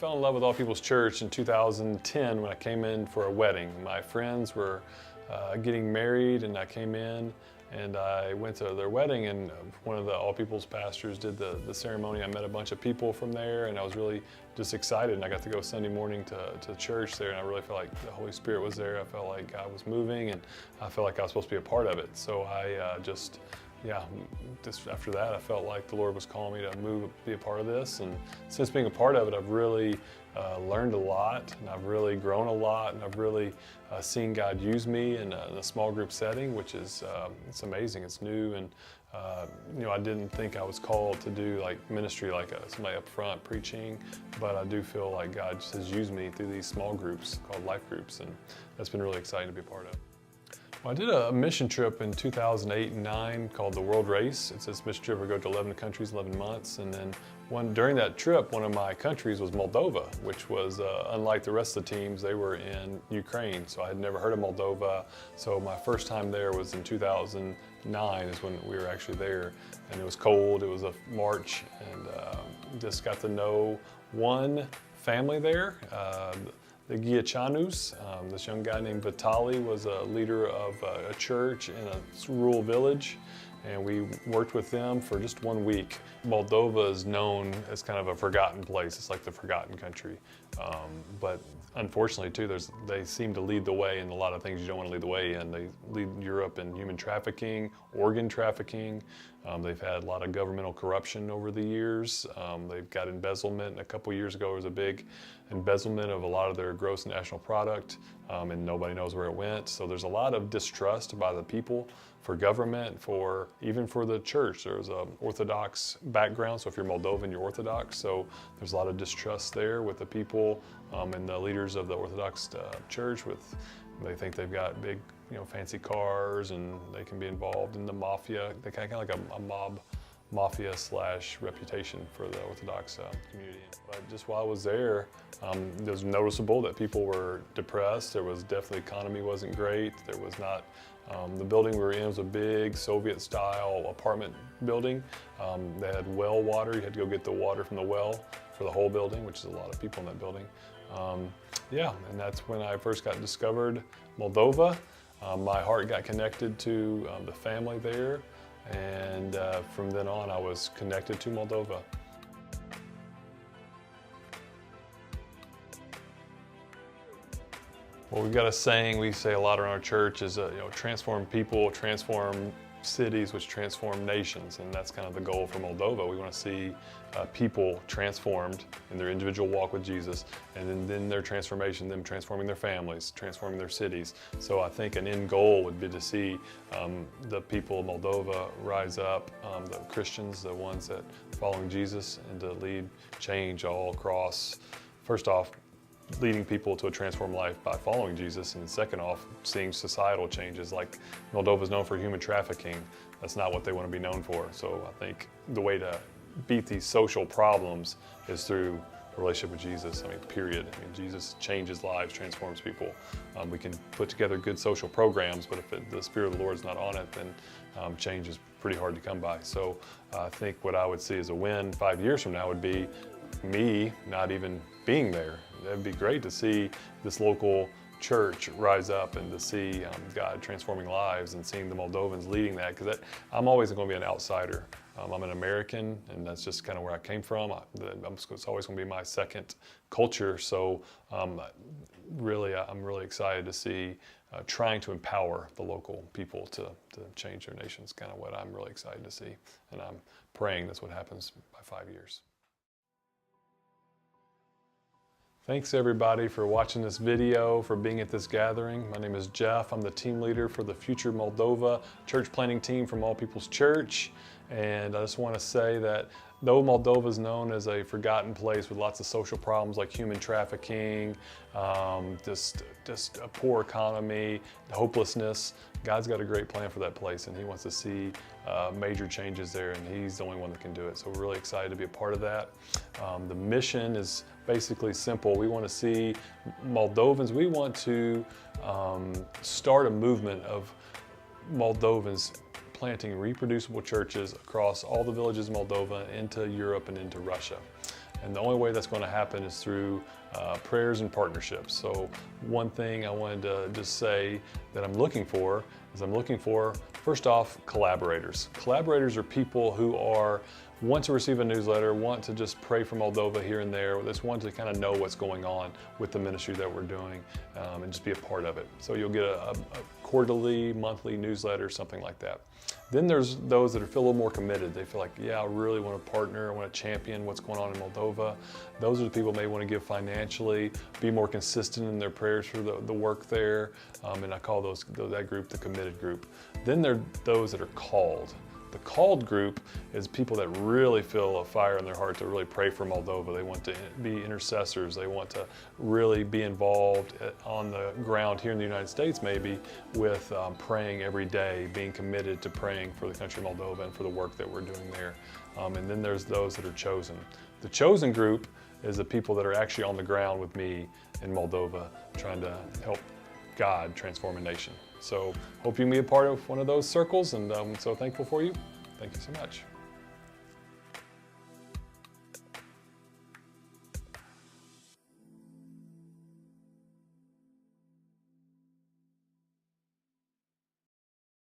fell in love with All People's Church in 2010 when I came in for a wedding. My friends were getting married, and I came in and I went to their wedding, and one of the All People's pastors did the ceremony. I met a bunch of people from there, and I was really just excited, and I got to go Sunday morning to church there, and I really felt like the Holy Spirit was there. I felt like God was moving, and I felt like I was supposed to be a part of it. So I just after that, I felt like the Lord was calling me to be a part of this. And since being a part of it, I've really learned a lot, and I've really grown a lot, and I've really seen God use me in a small group setting, which is it's amazing. It's new, and I didn't think I was called to do like ministry like somebody up front preaching, but I do feel like God just has used me through these small groups called life groups, and that's been really exciting to be a part of. Well, I did a mission trip in 2008 and 2009 called the World Race. It's this mission trip where we go to 11 countries, 11 months. And then during that trip, one of my countries was Moldova, which was unlike the rest of the teams, they were in Ukraine. So I had never heard of Moldova. So my first time there was in 2009 is when we were actually there. And it was cold, it was a March, and just got to know one family there. The Giachanus, this young guy named Vitali was a leader of a church in a rural village, and we worked with them for just 1 week. Moldova is known as kind of a forgotten place. It's like the forgotten country. But unfortunately too, they seem to lead the way in a lot of things you don't want to lead the way in. They lead Europe in human trafficking, organ trafficking. They've had a lot of governmental corruption over the years. They've got embezzlement. A couple years ago, there was a big embezzlement of a lot of their gross national product, and nobody knows where it went. So there's a lot of distrust by the people for government, even for the church. There's an Orthodox background, so if you're Moldovan, you're Orthodox. So there's a lot of distrust there with the people and the leaders of the Orthodox church. They think they've got big, fancy cars, and they can be involved in the mafia. They kind of like a mob mafia / reputation for the Orthodox community. But just while I was there, it was noticeable that people were depressed. There was definitely, economy wasn't great. There was not, the building we were in was a big Soviet-style apartment building. They had well water. You had to go get the water from the well for the whole building, which is a lot of people in that building. And that's when I first got discovered Moldova. My heart got connected to the family there, and from then on I was connected to Moldova. Well, we've got a saying we say a lot around our church is, transform people, transform cities, which transform nations, and that's kind of the goal for Moldova. We want to see people transformed in their individual walk with Jesus, and then their transformation, them transforming their families, transforming their cities. So I think an end goal would be to see the people of Moldova rise up, the Christians, the ones that are following Jesus, and to lead change all across, first off, leading people to a transformed life by following Jesus, and second off, seeing societal changes. Like Moldova is known for human trafficking. That's not what they want to be known for. So I think the way to beat these social problems is through a relationship with Jesus. Period. Jesus changes lives, transforms people. We can put together good social programs, but if the Spirit of the Lord is not on it, then change is pretty hard to come by. So I think what I would see as a win 5 years from now would be me not even being there. It'd be great to see this local church rise up and to see God transforming lives and seeing the Moldovans leading that, because I'm always going to be an outsider. I'm an American, and that's just kind of where I came from. It's always going to be my second culture. So I'm really excited to see trying to empower the local people to change their nations. Kind of what I'm really excited to see, and I'm praying that's what happens by 5 years. Thanks everybody for watching this video, for being at this gathering. My name is Jeff. I'm the team leader for the Future Moldova church planting team from All People's Church. And I just want to say that though Moldova is known as a forgotten place with lots of social problems like human trafficking, just a poor economy, hopelessness, God's got a great plan for that place, and He wants to see major changes there, and He's the only one that can do it. So we're really excited to be a part of that. The mission is basically simple. We want to see Moldovans, we want to start a movement of Moldovans planting reproducible churches across all the villages in Moldova, into Europe and into Russia. And the only way that's going to happen is through prayers and partnerships. So one thing I wanted to just say that I'm looking for is first off, collaborators. Collaborators are people who want to receive a newsletter, want to just pray for Moldova here and there, just want to kind of know what's going on with the ministry that we're doing and just be a part of it. So you'll get a quarterly, monthly newsletter, something like that. Then there's those that feel a little more committed. They feel like, yeah, I really want to partner, I want to champion what's going on in Moldova. Those are the people who may want to give financially, be more consistent in their prayers for the work there, and I call that group the committed group. Then there are those that are called. The called group is people that really feel a fire in their heart to really pray for Moldova. They want to be intercessors. They want to really be involved on the ground here in the United States maybe with praying every day, being committed to praying for the country of Moldova and for the work that we're doing there. And then there's those that are chosen. The chosen group is the people that are actually on the ground with me in Moldova trying to help God transform a nation. So hope you can be a part of one of those circles, and I'm so thankful for you. Thank you so much.